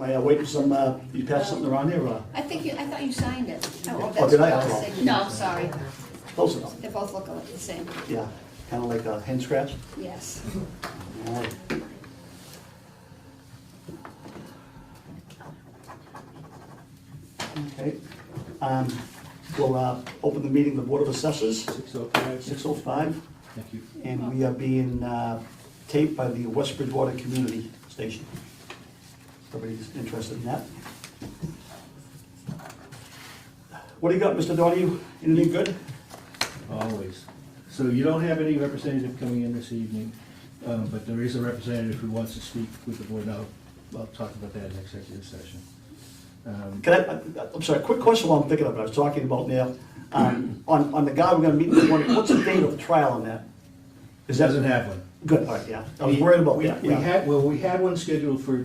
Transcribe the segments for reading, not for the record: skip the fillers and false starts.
Am I waiting for some, you passed something around here, or? I thought you signed it. Oh, Oh, did I? that's Oh. the signature. No, sorry. Close enough. They both look the same. Yeah, kind of like a hand scratch. Yes. All right. Okay. We'll open the meeting of the Board of Assessors, 6:05. 6:05, Thank you. and we are being taped by the West Bridgewater Community Station. Everybody's interested in that. What do you got, Mr. Donahue? Anything good? Always. So you don't have any representative coming in this evening, but there is a representative who wants to speak with the board now. I'll talk about that in executive session. I'm sorry, quick question while I'm thinking of it. I was talking about now, on the guy we're gonna meet in the morning, what's the date of the trial on that? Is that Doesn't have one. Good, all right, yeah. I was worried about that, We yeah. had one scheduled for,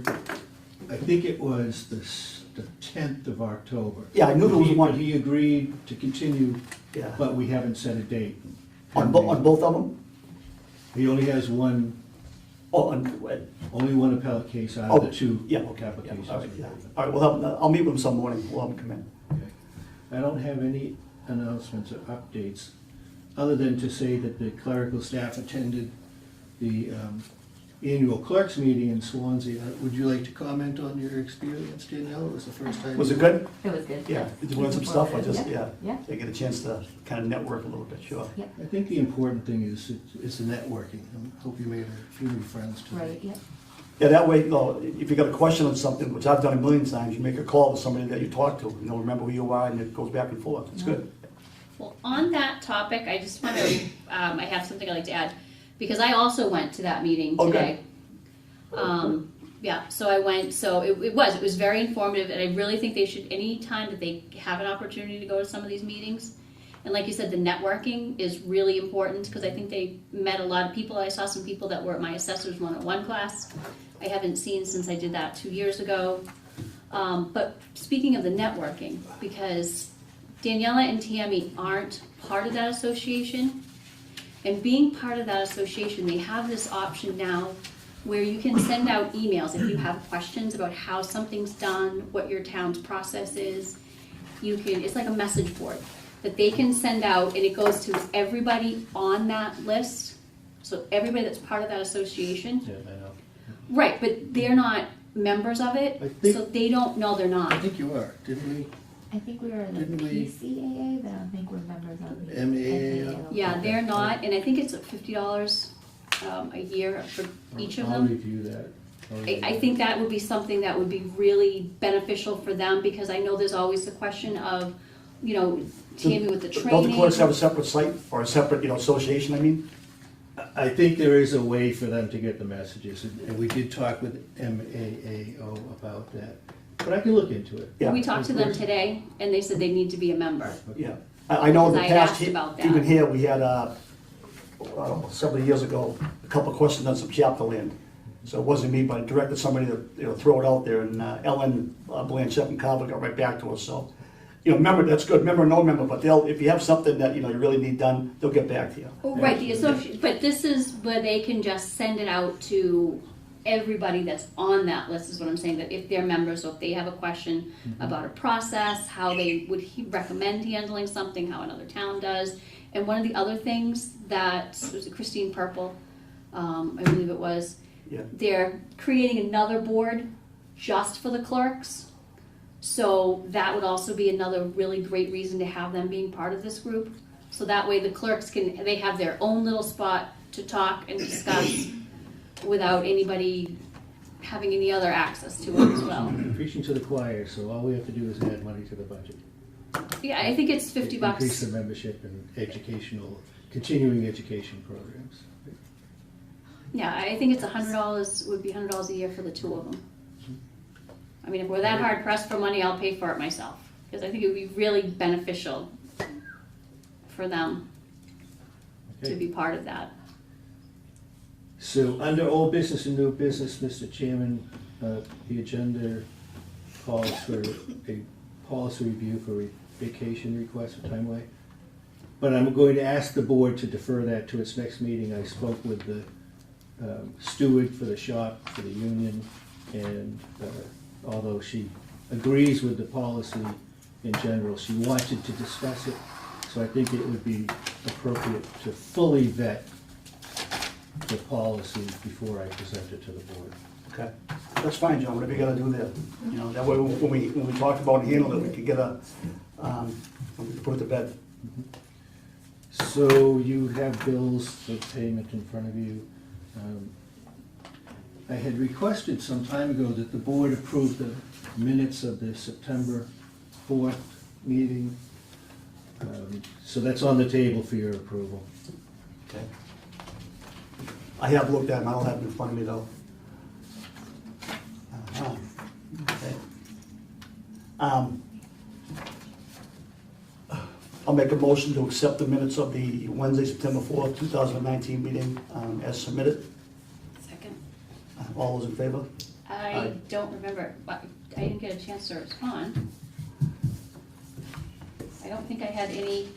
I think it was the 10th of October. Yeah, I knew there was one. But he agreed to continue, Yeah. but we haven't set a date. On both of them? He only has one, Oh, only one appellate case out of the two yeah, okay, yeah, applications. all right, yeah. All right, well, I'll meet with him some morning, we'll have him come in. Okay. I don't have any announcements or updates, other than to say that the clerical staff attended the annual clerks meeting in Swansea. Would you like to comment on your experience, Danielle? It was the first time. Was it good? It was good. Yeah, did you learn some stuff, I just, yeah. Yeah. I get a chance to kind of network a little bit, sure. Yeah. I think the important thing is the networking. I hope you made a few new friends today. Right, yeah. Yeah, that way, you know, if you got a question on something, which I've done a million times, you make a call to somebody that you talk to, and they'll remember who you are, and it goes back and forth, it's good. Well, on that topic, I just want to, I have something I'd like to add, because I also went to that meeting today. Yeah, so I went, so it was very informative, and I really think they should, any time that they have an opportunity to go to some of these meetings, and like you said, the networking is really important, because I think they met a lot of people. I saw some people that were at my Assessors 101 class. I haven't seen since I did that 2 years ago. But speaking of the networking, because Daniela and Tammy aren't part of that association, and being part of that association, they have this option now where you can send out emails if you have questions about how something's done, what your town's process is. You can, it's like a message board that they can send out, and it goes to everybody on that list. So everybody that's part of that association. Yeah, I know. Right, but they're not members of it, I think- so they don't know they're not. I think you are, didn't we? I think we were in the Didn't we- PCAA, but I don't think we're members of the MAA. Yeah, they're not, and I think it's $50 a year for each of I'll them. review that. I think that would be something that would be really beneficial for them, because I know there's always the question of, you know, Tammy with the Don't training. the clerks have a separate site, or a separate, you know, association, I mean? I think there is a way for them to get the messages, and we did talk with MAAO about that, but I can look into it. Yeah. We talked to them today, and they said they need to be a member. Yeah, I know in the Because I past, asked about that. even here, we had, several years ago, a couple of questions on some chapter land. So it wasn't me, but I directed somebody to, you know, throw it out there, and Ellen Blanchett and Carver got right back to us, so. You know, member, that's good, member, no member, but they'll, if you have something that, you know, you really need done, they'll get back to you. Oh, right, the associate, but this is where they can just send it out to everybody that's on that list, is what I'm saying, that if they're members, so if they have a question about a process, how they would recommend handling something, how another town does. And one of the other things that, was it Christine Purple, I believe it was, Yeah. they're creating another board just for the clerks. So that would also be another really great reason to have them being part of this group. So that way the clerks can, they have their own little spot to talk and discuss without anybody having any other access to it as well. Preaching to the choir, so all we have to do is add money to the budget. Yeah, I think it's $50. Increase the membership and continuing education programs. Yeah, I think it's $100, would be $100 a year for the two of them. I mean, if we're that hard pressed for money, I'll pay for it myself, because I think it would be really beneficial for them to Okay. be part of that. So under old business and new business, Mr. Chairman, the agenda calls for a policy review for vacation requests for time away. But I'm going to ask the board to defer that to its next meeting. I spoke with the steward for the shop, for the union, and although she agrees with the policy in general, she wanted to discuss it. So I think it would be appropriate to fully vet the policy before I present it to the board. Okay, that's fine, John, whatever you gotta do there. You know, that way, when we talk about and handle it, we can get a, we can put it to bed. So you have bills of payment in front of you. I had requested some time ago that the board approve the minutes of the September 4th meeting. So that's on the table for your approval. Okay. I have looked at them, I don't have them in front of me though. Okay. I'll make a motion to accept the minutes of the Wednesday, September 4th, 2019 meeting as submitted. Second. All those in favor? I Aye. don't remember, I didn't get a chance to respond. I don't think I had any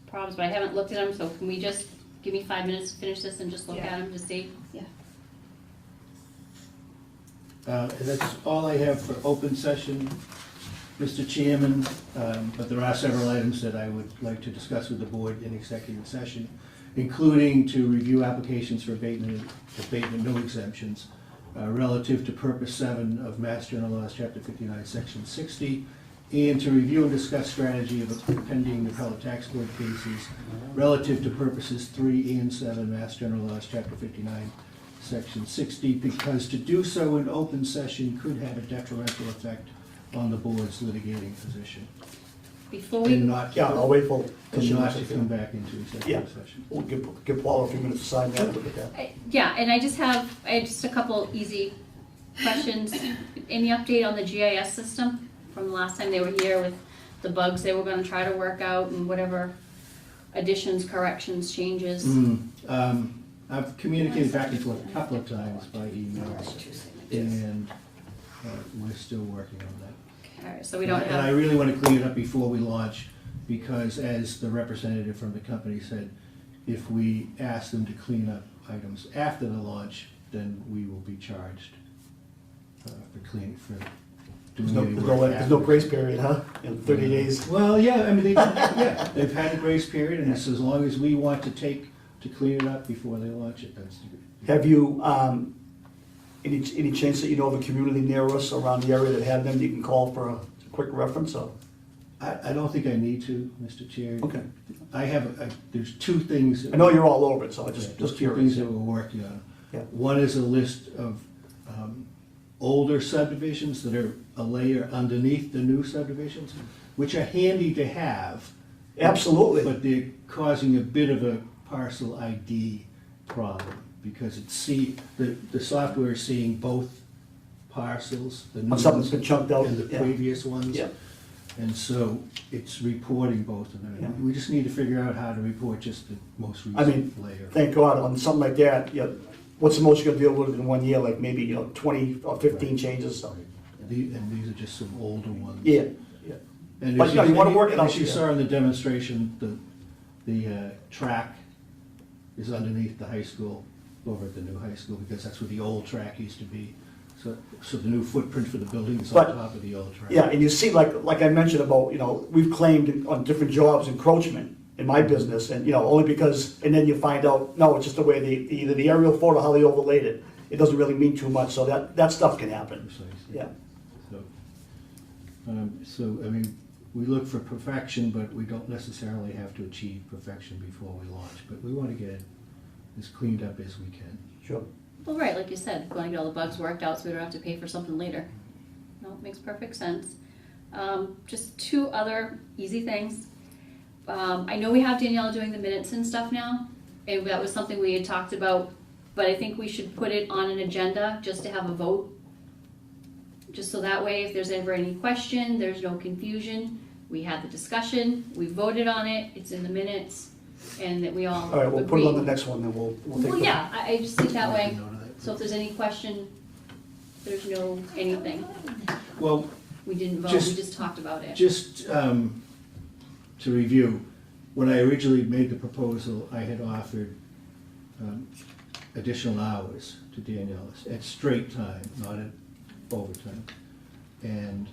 problems, but I haven't looked at them, so can we just, give me 5 minutes to finish this and just look Yeah. at them to see? Yeah. And that's all I have for open session, Mr. Chairman, but there are several items that I would like to discuss with the board in executive session, including to review applications for abatement, no exemptions, relative to Purpose 7 of Mass General Laws, Chapter 59, Section 60, and to review and discuss strategy of pending appellate tax court cases relative to Purposes 3 and 7, Mass General Laws, Chapter 59, Section 60, because to do so in open session could have a detrimental effect on the board's litigating position. Before we, And not, Yeah, I'll wait for. and not to come back into Yeah. executive session. We'll give Paul a few minutes to sign that, look at that. yeah, and I had just a couple easy questions. Any update on the GIS system from the last time they were here with the bugs they were gonna try to work out and whatever additions, corrections, changes? I've communicated back and forth a couple of times by email, and we're still working on that. Alright, so we don't And I have, really want to clean it up before we launch, because as the representative from the company said, if we ask them to clean up items after the launch, then we will be charged for cleaning, for doing any work There's no after. grace period, huh? In 30 days? Well, yeah, I mean, they've had a grace period, and it's as long as we want to clean it up before they launch it, that's the. Have you, any chance that you know of a community near us around the area that had them, you can call for a quick reference, or? I don't think I need to, Mr. Chair. Okay. I have, there's two things. I know you're all over it, so I There's just two things curious. that we're working on. Yeah. One is a list of older subdivisions that are a layer underneath the new subdivisions, which are handy to have. Absolutely. But they're causing a bit of a parcel ID problem, because the software is seeing both parcels, the new When something's ones been chunked out, and the yeah. previous ones. Yeah. And so it's reporting both of them. Yeah. We just need to figure out how to report just the most I mean, recent layer. thank God, on something like that, what's the most you're gonna deal with in 1 year, like maybe, 20 or 15 changes, so. And these are just some older ones. Yeah, yeah. And But, as you wanna work it out, As you yeah. saw in the demonstration, the track is underneath the high school, over at the new high school, because that's where the old track used to be. So the new footprint for the building is on But- top of the old track. Yeah, and you see, like I mentioned about, we've claimed on different jobs encroachment in my business, and, only because, and then you find out, no, it's just the way either the aerial photo, how they overlaid it. It doesn't really mean too much, so that stuff can happen. Precisely. Yeah, So, I mean, we look for perfection, but we don't necessarily have to achieve perfection before we launch. But we want to get it as cleaned up as we can. sure. well, right, like you said, we wanna get all the bugs worked out so we don't have to pay for something later. No, it makes perfect sense. Just two other easy things. I know we have Danielle doing the minutes and stuff now, and that was something we had talked about, but I think we should put it on an agenda just to have a vote. Just so that way, if there's ever any question, there's no confusion. We had the discussion, we voted on it, it's in the minutes, and that we all All right, we'll put it on the agreed. next one, then we'll take Well, the- yeah, I just think that way, Make a note of that. so if there's any question, there's no anything. Well, We didn't vote, we Just- just talked about it. just to review, when I originally made the proposal, I had offered additional hours to Danielle at straight time, not at overtime. And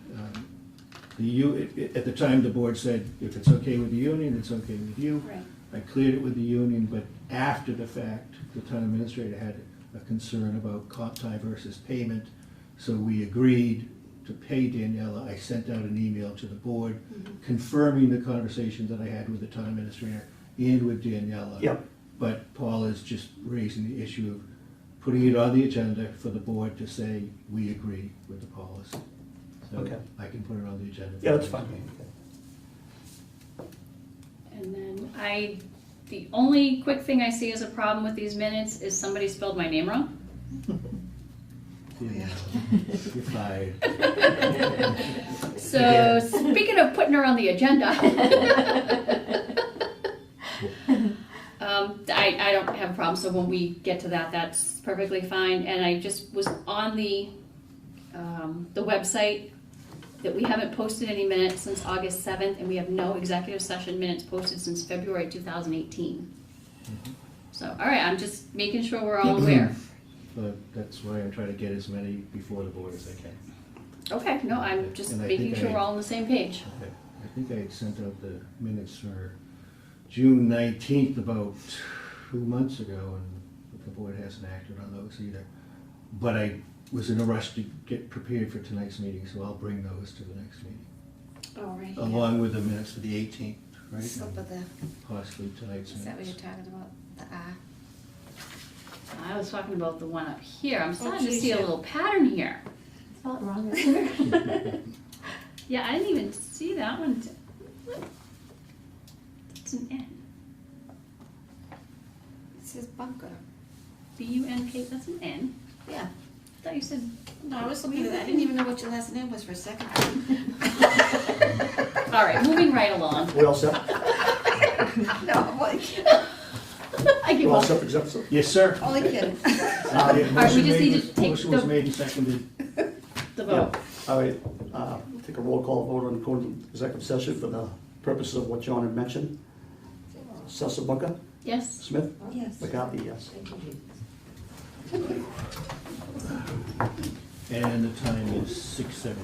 at the time, the board said, if it's okay with the union, it's okay with you. Right. I cleared it with the union, but after the fact, the town administrator had a concern about comp time versus payment. So we agreed to pay Daniela. I sent out an email to the board confirming the conversation that I had with the town administrator and with Daniela. Yep. But Paul is just raising the issue of putting it on the agenda for the board to say, we agree with the policy. So Okay. I can put it on the agenda. Yeah, that's fine. And then the only quick thing I see as a problem with these minutes is somebody spelled my name wrong. Yeah. You're fired. So speaking of putting her on the agenda, I don't have a problem, so when we get to that, that's perfectly fine. And I just was on the website that we haven't posted any minutes since August 7th, and we have no executive session minutes posted since February 2018. So, all right, I'm just making sure we're all aware. But that's why I'm trying to get as many before the board as I can. Okay, no, I'm just And I making think sure we're all on the same page. Okay. I think I had sent out the minutes for June 19th about 2 months ago, and the board hasn't acted on those either. But I was in a rush to get prepared for tonight's meeting, so I'll bring those to the next meeting. Oh, right. yeah. Along with the minutes for the 18th, right? Slip of the, Possibly tonight's is that what you're minutes. talking about? The R? I was talking about the one up here. I'm starting to geez, see a yeah. little pattern here. Spelled wrong, sir. Yeah, I didn't even see that one. What? It's an N. It says bunker. B-U-N-K, that's an N. Yeah. I thought you said, No, I was looking at that. I didn't even know what your last name was for a second. all right, moving right along. We all set? No, I'm like, I give We all up. set for executive? Yes, sir. only kidding. Yeah, we motion just made need to was- take Motion was the- made and seconded. The vote. All right, take a roll call vote on going to executive session for the purposes of what John had mentioned. Cecil Bunker, Yes? Smith, Yes. McCarthy, yes. And the time is 6:17.